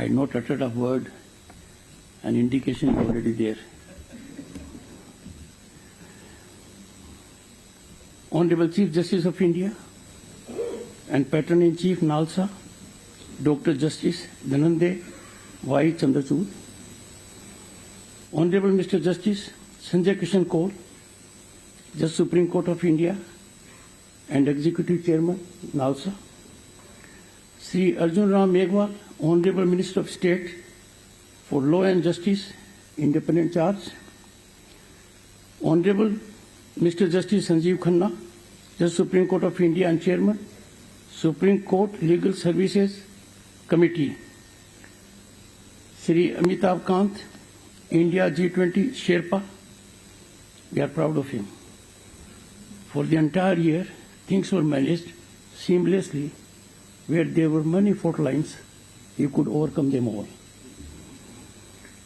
I had not uttered a word, an indication is already there. Honorable Chief Justice of India and Patron-in-Chief NALSA, Dr. Justice Dhananjay Y. Chandrachud, Honorable Mr. Justice Sanjay Kishan Kaul, Judge Supreme Court of India and Executive Chairman NALSA, Sri Arjun Ram Meghwal, Honorable Minister of State for Law and Justice, Independent Charge, Honorable Mr. Justice Sanjeev Khanna, Judge Supreme Court of India and Chairman, Supreme Court Legal Services Committee, Sri Amitabh Kant, India G20 Sherpa, we are proud of him. For the entire year, things were managed seamlessly. Where there were many fault lines, he could overcome them all.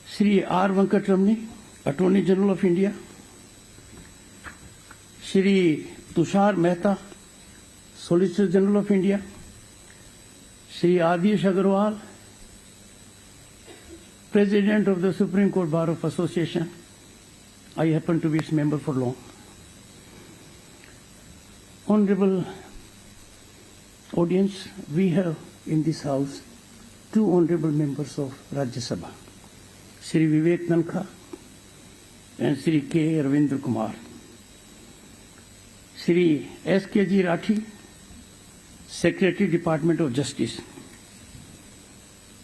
Sri R. Venkatramani, Attorney General of India, Sri Tushar Mehta, Solicitor General of India, Sri Adish Agarwal, President of the Supreme Court Bar of Association. I happen to be its member for long. Honorable audience, we have in this house two honorable members of Rajya Sabha, Sri Vivek Nankha and Sri K. Ravindra Kumar. Sri S. K. G. Rathi, Secretary, Department of Justice.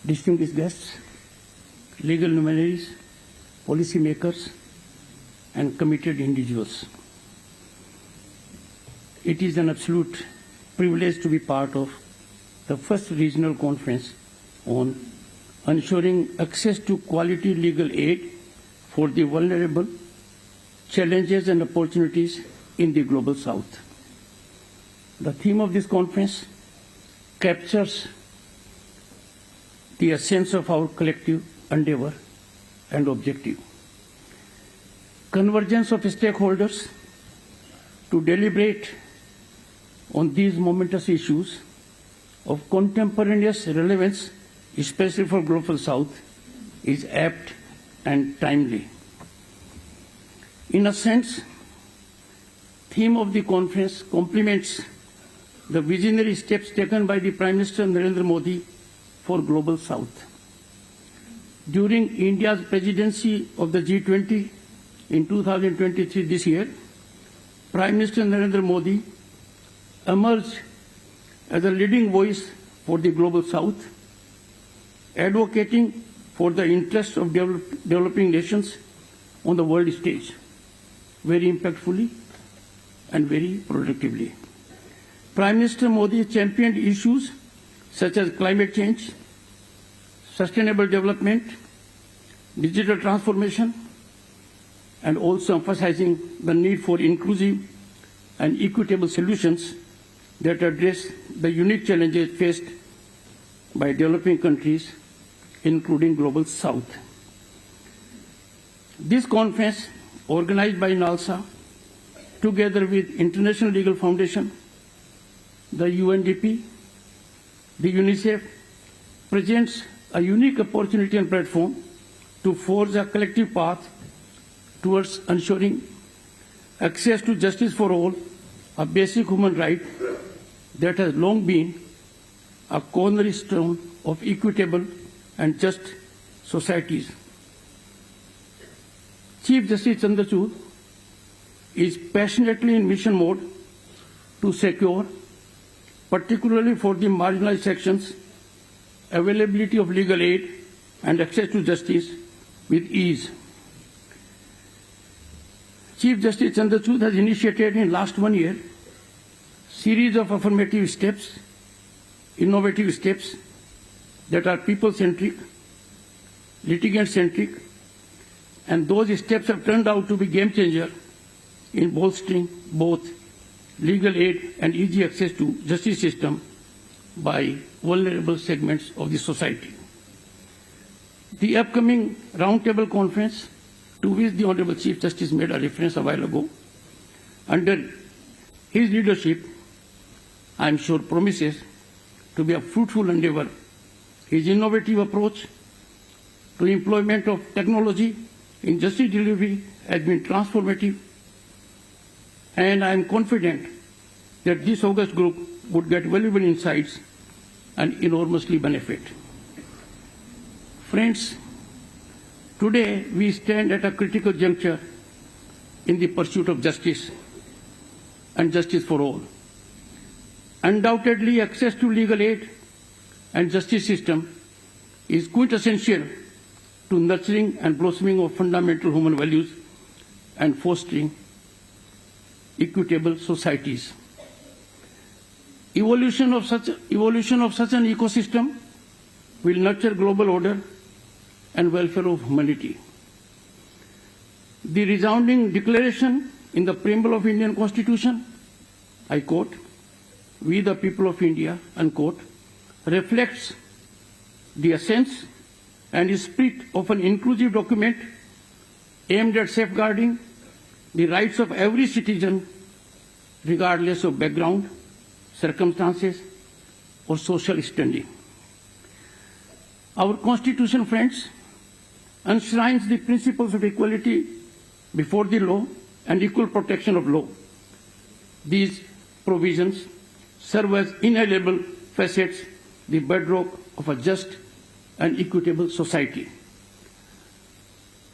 Distinguished guests, legal luminaries, policy makers, and committed individuals. It is an absolute privilege to be part of the first regional conference on ensuring access to quality legal aid for the vulnerable, challenges and opportunities in the global south. The theme of this conference captures the essence of our collective endeavor and objective. Convergence of stakeholders to deliberate on these momentous issues of contemporaneous relevance, especially for global south, is apt and timely. In a sense, theme of the conference complements the visionary steps taken by the Prime Minister Narendra Modi for global south. During India's presidency of the G20 in 2023 this year, Prime Minister Narendra Modi emerged as a leading voice for the global south, advocating for the interests of developing nations on the world stage, very impactfully and very productively. Prime Minister Modi championed issues such as climate change, sustainable development, digital transformation, and also emphasizing the need for inclusive and equitable solutions that address the unique challenges faced by developing countries, including global south. This conference, organized by NALSA, together with International Legal Foundation, the UNDP, the UNICEF, presents a unique opportunity and platform to forge a collective path towards ensuring access to justice for all, a basic human right that has long been a cornerstone of equitable and just societies. Chief Justice Chandrachud is passionately in mission mode to secure, particularly for the marginalized sections, availability of legal aid and access to justice with ease. Chief Justice Chandrachud has initiated in last 1 year series of affirmative steps, innovative steps that are people-centric, litigant-centric, and those steps have turned out to be game changer in bolstering both legal aid and easy access to justice system by vulnerable segments of the society. The upcoming roundtable conference, to which the Honorable Chief Justice made a reference a while ago, under his leadership, I am sure promises to be a fruitful endeavor His innovative approach to employment of technology in justice delivery has been transformative, and I am confident that this august group would get valuable insights and enormously benefit. Friends, today we stand at a critical juncture in the pursuit of justice and justice for all. Undoubtedly, access to legal aid and justice system is quintessential to nurturing and blossoming of fundamental human values and fostering equitable societies. Evolution of such an ecosystem will nurture global order and welfare of humanity. The resounding declaration in the preamble of Indian Constitution, I quote, "We the people of India," unquote, reflects the essence and spirit of an inclusive document aimed at safeguarding the rights of every citizen regardless of background, circumstances, or social standing. Our Constitution, friends, enshrines the principles of equality before the law and equal protection of law. These provisions serve as inalienable facets, the bedrock of a just and equitable society.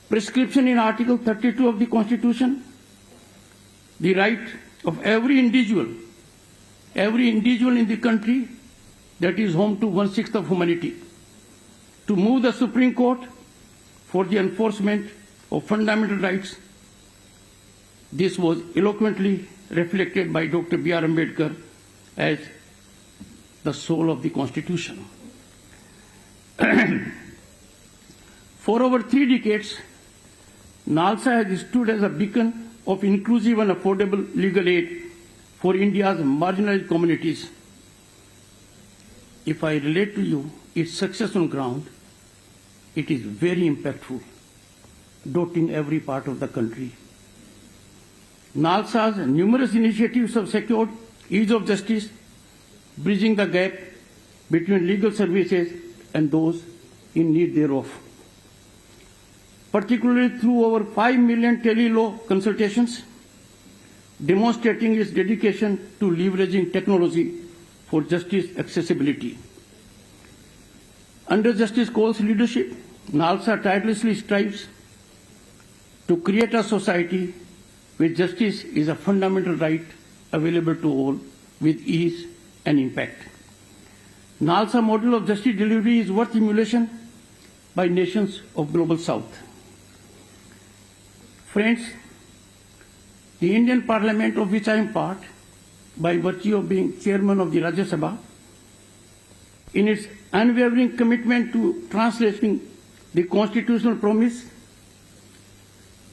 Prescription in Article 32 of the Constitution, the right of every individual in the country that is home to 1/6 of humanity, to move the Supreme Court for the enforcement of fundamental rights. This was eloquently reflected by Dr. B.R. Ambedkar as the soul of the Constitution. For over 3 decades, NALSA has stood as a beacon of inclusive and affordable legal aid for India's marginalized communities. If I relate to you its success on ground, it is very impactful, dotting every part of the country. NALSA's numerous initiatives have secured ease of justice, bridging the gap between legal services and those in need thereof. Particularly through over 5 million tele-law consultations, demonstrating its dedication to leveraging technology for justice accessibility. Under Justice Kaul's leadership, NALSA tirelessly strives to create a society where justice is a fundamental right available to all with ease and impact. NALSA model of justice delivery is worth emulation by nations of Global South. Friends, the Indian Parliament, of which I am part, by virtue of being chairman of the Rajya Sabha, in its unwavering commitment to translating the constitutional promise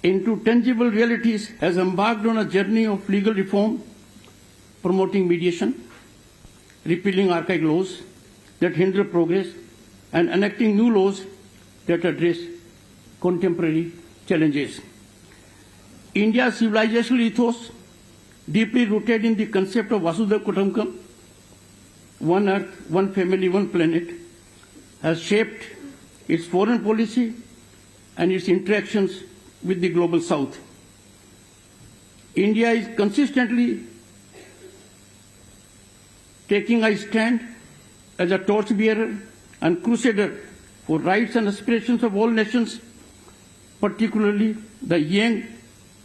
into tangible realities, has embarked on a journey of legal reform, promoting mediation, repealing archaic laws that hinder progress, and enacting new laws that address contemporary challenges. India's civilizational ethos, deeply rooted in the concept of Vasudhaiva Kutumbakam, one earth, one family, one planet, has shaped its foreign policy and its interactions with the Global South. India is consistently taking a stand as a torchbearer and crusader for rights and aspirations of all nations, particularly the young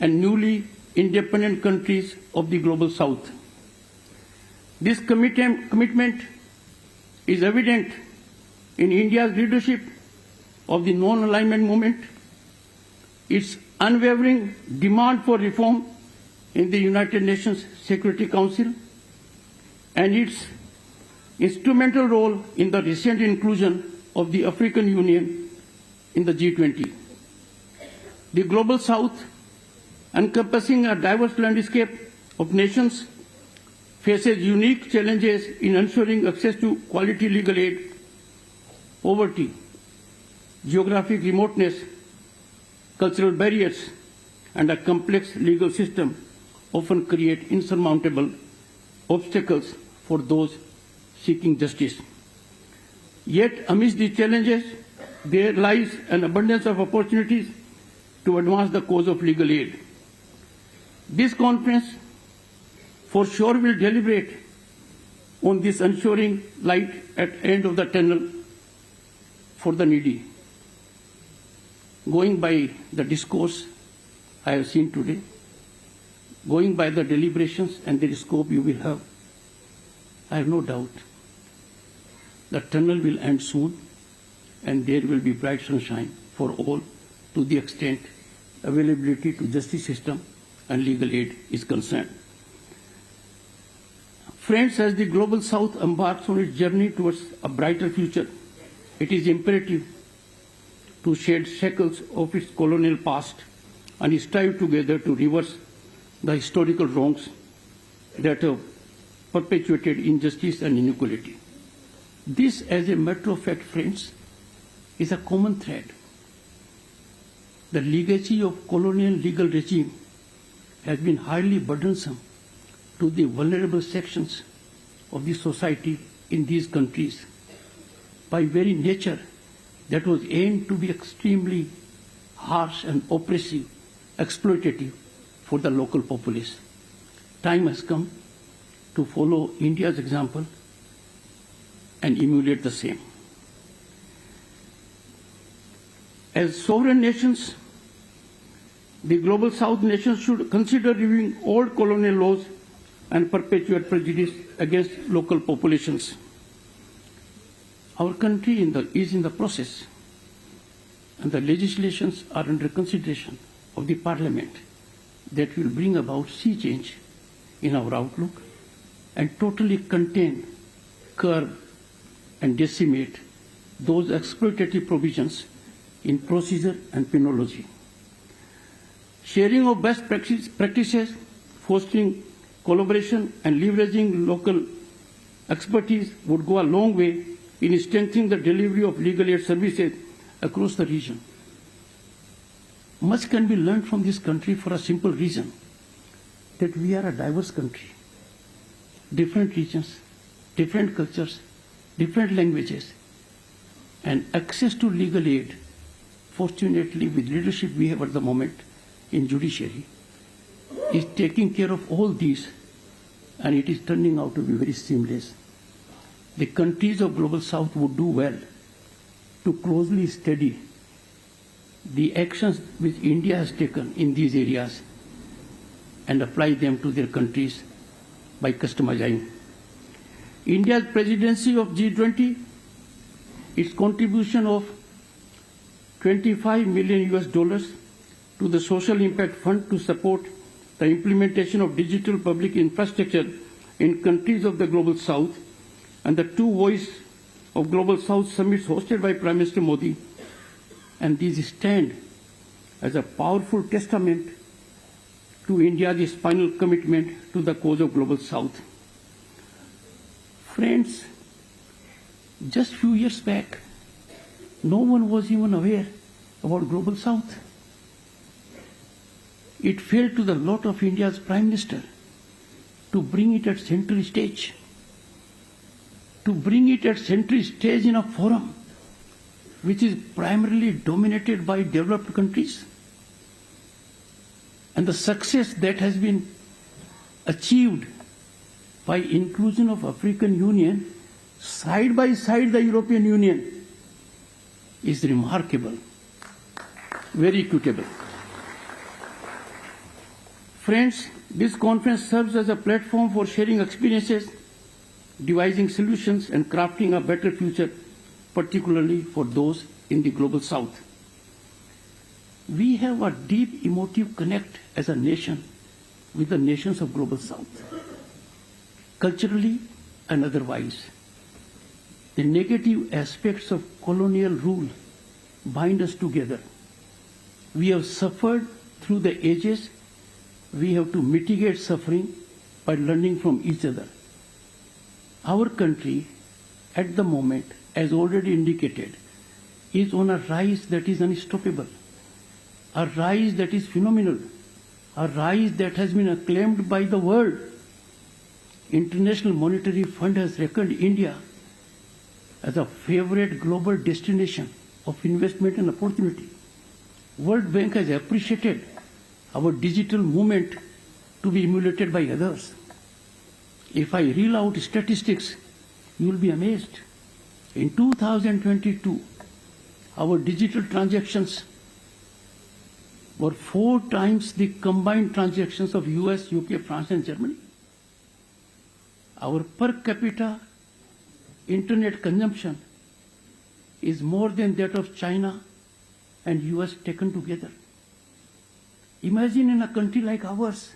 and newly independent countries of the Global South. This commitment is evident in India's leadership of the non-alignment movement, its unwavering demand for reform in the United Nations Security Council, and its instrumental role in the recent inclusion of the African Union in the G20. The Global South, encompassing a diverse landscape of nations, faces unique challenges in ensuring access to quality legal aid. Poverty, geographic remoteness, cultural barriers, and a complex legal system often create insurmountable obstacles for those seeking justice. Yet, amidst these challenges, there lies an abundance of opportunities to advance the cause of legal aid. This conference for sure will deliberate on this ensuring light at the end of the tunnel for the needy. Going by the discourse I have seen today, going by the deliberations and the scope you will have, I have no doubt the tunnel will end soon and there will be bright sunshine for all to the extent availability to justice system and legal aid is concerned. Friends, as the Global South embarks on its journey towards a brighter future, it is imperative to shed shackles of its colonial past and strive together to reverse the historical wrongs that have perpetuated injustice and inequality. This, as a matter of fact, friends, is a common thread. The legacy of colonial legal regime has been highly burdensome to the vulnerable sections of the society in these countries. By very nature, that was aimed to be extremely harsh and oppressive, exploitative for the local populace. Time has come to follow India's example and emulate the same. As sovereign nations, the Global South nations should consider reviewing old colonial laws and perpetuate prejudice against local populations. Our country is in the process, and the legislations are under consideration of the Parliament that will bring about sea change in our outlook and totally contain, curb, and decimate those exploitative provisions in procedure and penology. Sharing of best practices, fostering collaboration, and leveraging local expertise would go a long way in strengthening the delivery of legal aid services across the region. Much can be learned from this country for a simple reason, that we are a diverse country. Different regions, different cultures, different languages, and access to legal aid, fortunately with leadership we have at the moment in judiciary, is taking care of all these, and it is turning out to be very seamless. The countries of Global South would do well to closely study the actions which India has taken in these areas and apply them to their countries by customizing. India's presidency of G20, its contribution of $25 million to the Social Impact Fund to support the implementation of digital public infrastructure in countries of the Global South, and the two Voice of Global South summits hosted by Prime Minister Modi, and these stand as a powerful testament to India's final commitment to the cause of Global South. Friends, just a few years back, no one was even aware about Global South. It fell to the lot of India's Prime Minister to bring it at center stage, in a forum which is primarily dominated by developed countries. And the success that has been achieved by inclusion of African Union side by side the European Union is remarkable, very equitable. Friends, this conference serves as a platform for sharing experiences, devising solutions, and crafting a better future, particularly for those in the Global South. We have a deep emotive connect as a nation with the nations of Global South, culturally and otherwise. The negative aspects of colonial rule bind us together. We have suffered through the ages. We have to mitigate suffering by learning from each other. Our country, at the moment, as already indicated, is on a rise that is unstoppable, a rise that is phenomenal, a rise that has been acclaimed by the world. International Monetary Fund has reckoned India as a favorite global destination of investment and opportunity. World Bank has appreciated our digital movement to be emulated by others. If I reel out statistics, you will be amazed. In 2022, our digital transactions were 4 times the combined transactions of US, UK, France, and Germany. Our per capita internet consumption is more than that of China and US taken together. Imagine in a country like ours,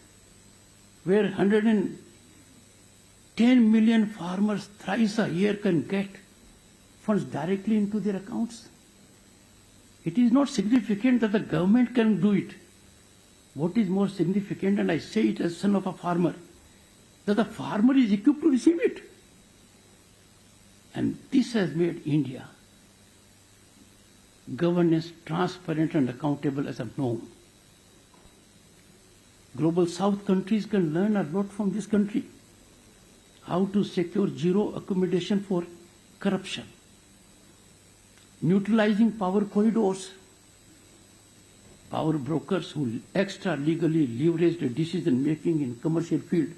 where 110 million farmers thrice a year can get funds directly into their accounts. It is not significant that the government can do it. What is more significant, and I say it as son of a farmer, that the farmer is equipped to receive it. And this has made India governance transparent and accountable as a norm. Global South countries can learn a lot from this country. How to secure zero accommodation for corruption, neutralizing power corridors, power brokers who extra legally leverage the decision making in commercial field,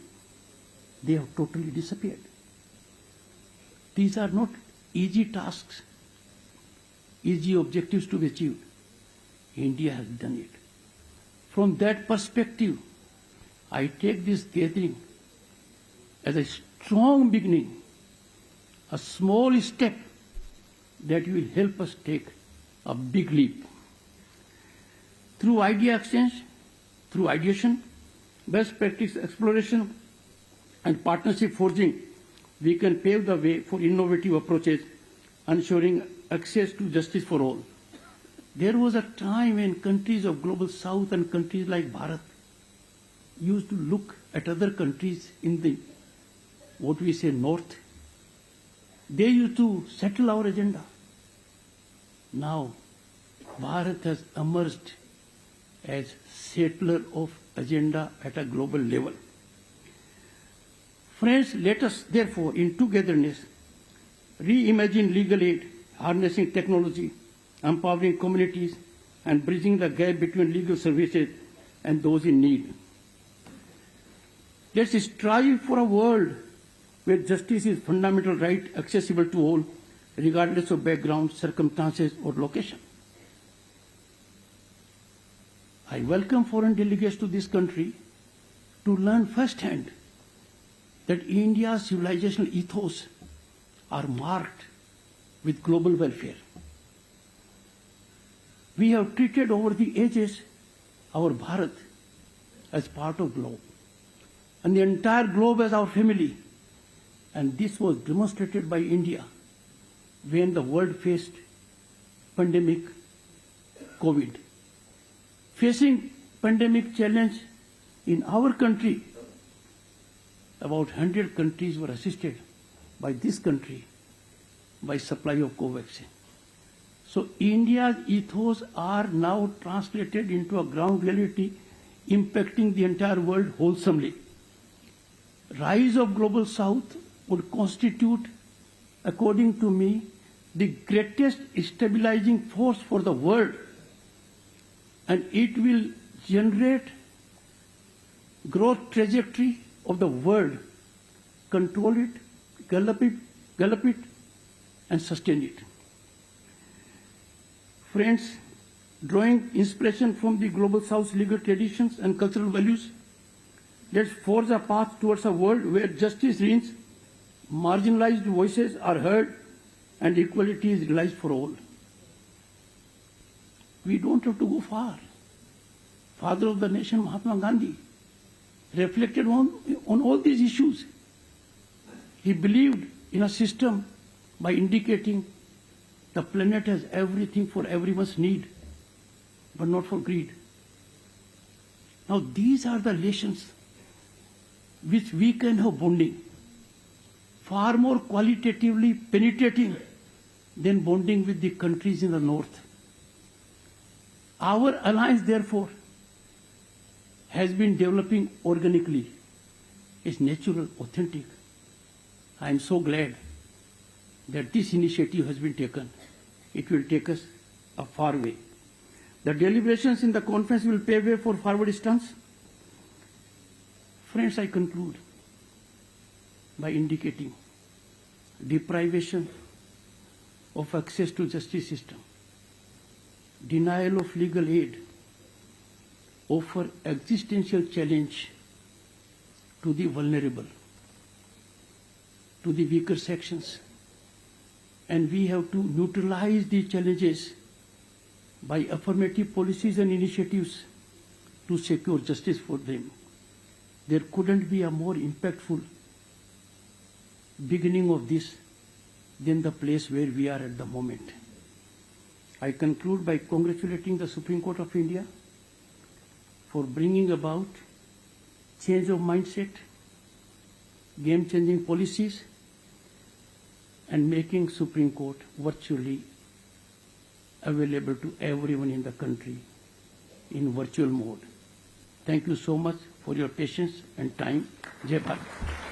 they have totally disappeared. These are not easy tasks, easy objectives to be achieved. India has done it. From that perspective, I take this gathering as a strong beginning, a small step that will help us take a big leap. Through idea exchange, through ideation, best practice exploration, and partnership forging, we can pave the way for innovative approaches, ensuring access to justice for all. There was a time when countries of Global South and countries like Bharat used to look at other countries in the, what we say, North. They used to settle our agenda. Now, Bharat has emerged as settler of agenda at a global level. Friends, let us therefore, in togetherness, reimagine legal aid, harnessing technology, empowering communities, and bridging the gap between legal services and those in need. Let's strive for a world where justice is fundamental right, accessible to all, regardless of background, circumstances, or location. I welcome foreign delegates to this country to learn firsthand that India's civilizational ethos are marked with global welfare. We have treated over the ages our Bharat as part of globe, and the entire globe as our family. And this was demonstrated by India when the world faced pandemic COVID. Facing pandemic challenge in our country, about 100 countries were assisted by this country by supply of Covaxin. So India's ethos are now translated into a ground reality impacting the entire world wholesomely. Rise of Global South would constitute, according to me, the greatest stabilizing force for the world, and it will generate growth trajectory of the world, control it, gallop it, and sustain it. Friends, drawing inspiration from the Global South's legal traditions and cultural values, let's forge a path towards a world where justice reigns, marginalized voices are heard, and equality is realized for all. We don't have to go far. Father of the nation, Mahatma Gandhi, reflected on all these issues. He believed in a system by indicating the planet has everything for everyone's need, but not for greed. Now these are the relations which we can have bonding, far more qualitatively penetrating than bonding with the countries in the north. Our alliance, therefore, has been developing organically. It's natural, authentic. I am so glad that this initiative has been taken. It will take us a far way. The deliberations in the conference will pave way for forward stance. Friends, I conclude by indicating deprivation of access to justice system, denial of legal aid offer existential challenge to the vulnerable, to the weaker sections, and we have to neutralize these challenges by affirmative policies and initiatives to secure justice for them. There couldn't be a more impactful beginning of this than the place where we are at the moment. I conclude by congratulating the Supreme Court of India for bringing about change of mindset, game-changing policies, and making Supreme Court virtually available to everyone in the country in virtual mode. Thank you so much for your patience and time. Jai Bharat.